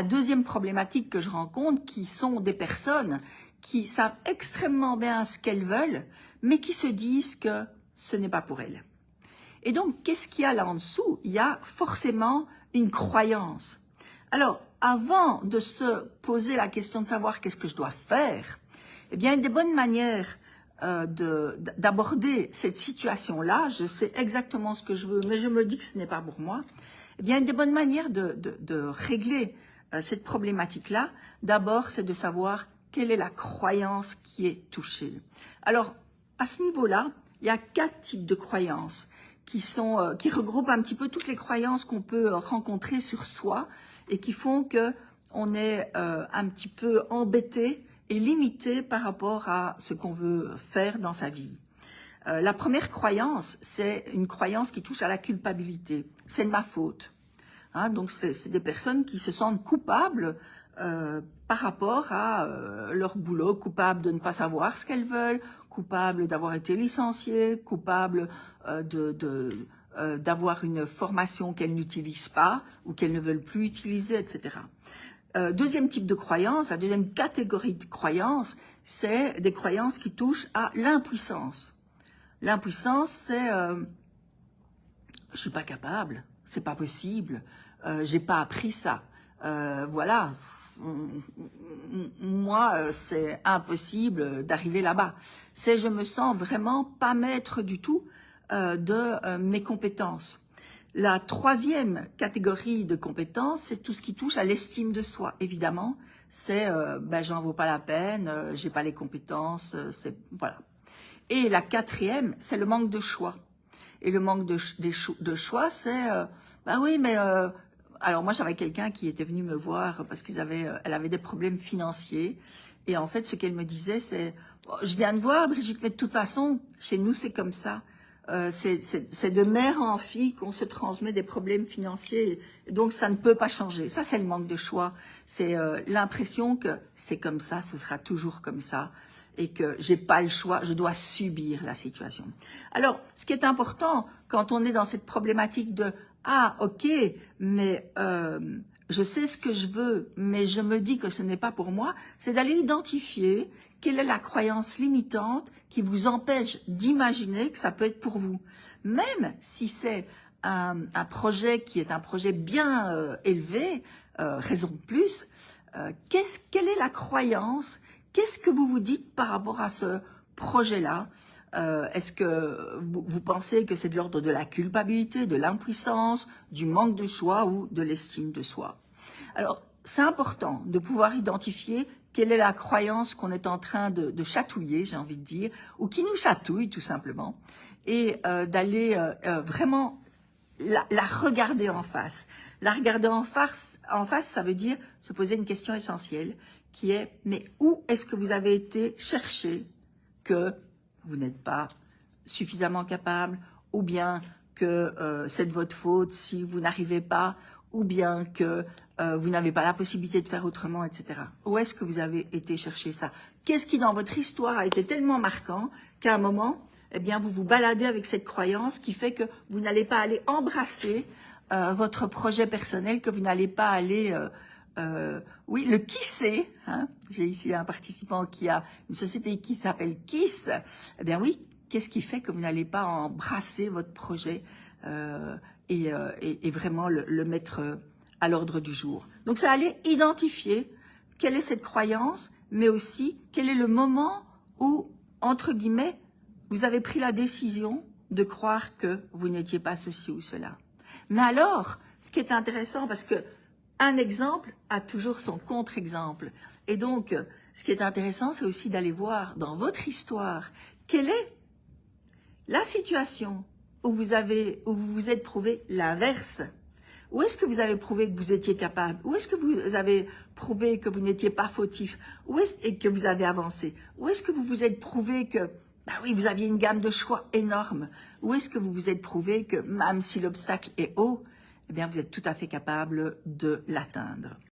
La deuxième problématique que je rencontre, qui sont des personnes qui savent extrêmement bien ce qu'elles veulent, mais qui se disent que ce n'est pas pour elles. Et donc, qu'est-ce qu'il y a là en dessous? Il y a forcément une croyance. Alors, avant de se poser la question de savoir qu'est-ce que je dois faire, eh bien, une des bonnes manières d'aborder cette situation-là, je sais exactement ce que je veux, mais je me dis que ce n'est pas pour moi, eh bien, une des bonnes manières de régler cette problématique-là, d'abord, c'est de savoir quelle est la croyance qui est touchée. Alors, à ce niveau-là, il y a 4 types de croyances qui regroupent un petit peu toutes les croyances qu'on peut rencontrer sur soi et qui font que on est un petit peu embêté et limité par rapport à ce qu'on veut faire dans sa vie. La première croyance, c'est une croyance qui touche à la culpabilité. C'est de ma faute. Hein, donc, c'est des personnes qui se sentent coupables par rapport à leur boulot, coupables de ne pas savoir ce qu'elles veulent, coupables d'avoir été licenciées, coupables d'avoir une formation qu'elles n'utilisent pas ou qu'elles ne veulent plus utiliser, etc. Deuxième type de croyance, la deuxième catégorie de croyances, c'est des croyances qui touchent à l'impuissance. L'impuissance, c'est je suis pas capable, c'est pas possible, j'ai pas appris ça. Voilà, moi, c'est impossible d'arriver là-bas. C'est je me sens vraiment pas maître du tout de mes compétences. La troisième catégorie de compétences, c'est tout ce qui touche à l'estime de soi. Évidemment, c'est ben, j'en vaux pas la peine, j'ai pas les compétences, c'est voilà. Et la quatrième, c'est le manque de choix. Et le manque de choix, c'est ben oui, mais alors moi j'avais quelqu'un qui était venu me voir parce elle avait des problèmes financiers. Et en fait, ce qu'elle me disait, c'est oh, je viens de voir, Brigitte, mais de toute façon, chez nous, c'est comme ça. C'est de mère en fille qu'on se transmet des problèmes financiers, donc ça ne peut pas changer. Ça, c'est le manque de choix. C'est l'impression que c'est comme ça, ce sera toujours comme ça, et que j'ai pas le choix, je dois subir la situation. Alors, ce qui est important quand on est dans cette problématique de ah, ok, mais je sais ce que je veux, mais je me dis que ce n'est pas pour moi, c'est d'aller identifier quelle est la croyance limitante qui vous empêche d'imaginer que ça peut être pour vous. Même si c'est un projet qui est un projet bien élevé, raison de plus, quelle est la croyance? Qu'est-ce que vous vous dites par rapport à ce projet-là? Est-ce que vous pensez que c'est de l'ordre de la culpabilité, de l'impuissance, du manque de choix ou de l'estime de soi? Alors, c'est important de pouvoir identifier quelle est la croyance qu'on est en train de chatouiller, j'ai envie de dire, ou qui nous chatouille tout simplement, et d'aller vraiment la regarder en face. La regarder en face, ça veut dire se poser une question essentielle, qui est, mais où est-ce que vous avez été chercher que vous n'êtes pas suffisamment capable, ou bien que c'est de votre faute si vous n'arrivez pas, ou bien que vous n'avez pas la possibilité de faire autrement, etc. Où est-ce que vous avez été chercher ça? Qu'est-ce qui, dans votre histoire, a été tellement marquant qu'à un moment, eh bien, vous vous baladez avec cette croyance qui fait que vous n'allez pas aller embrasser votre projet personnel, que vous n'allez pas aller... oui, le kisser, hein. J'ai ici un participant qui a une société qui s'appelle Kiss. Eh bien oui, qu'est-ce qui fait que vous n'allez pas embrasser votre projet et vraiment le mettre à l'ordre du jour? Donc, c'est aller identifier quelle est cette croyance, mais aussi quel est le moment où, entre guillemets, vous avez pris la décision de croire que vous n'étiez pas ceci ou cela. Mais alors, ce qui est intéressant, parce que un exemple a toujours son contre-exemple. Et donc, ce qui est intéressant, c'est aussi d'aller voir dans votre histoire quelle est la situation où vous vous êtes prouvé l'inverse. Où est-ce que vous avez prouvé que vous étiez capable? Où est-ce que vous avez prouvé que vous n'étiez pas fautif? Et que vous avez avancé? Où est-ce que vous vous êtes prouvé que, bah oui, vous aviez une gamme de choix énorme? Où est-ce que vous vous êtes prouvé que même si l'obstacle est haut, eh bien, vous êtes tout à fait capable de l'atteindre?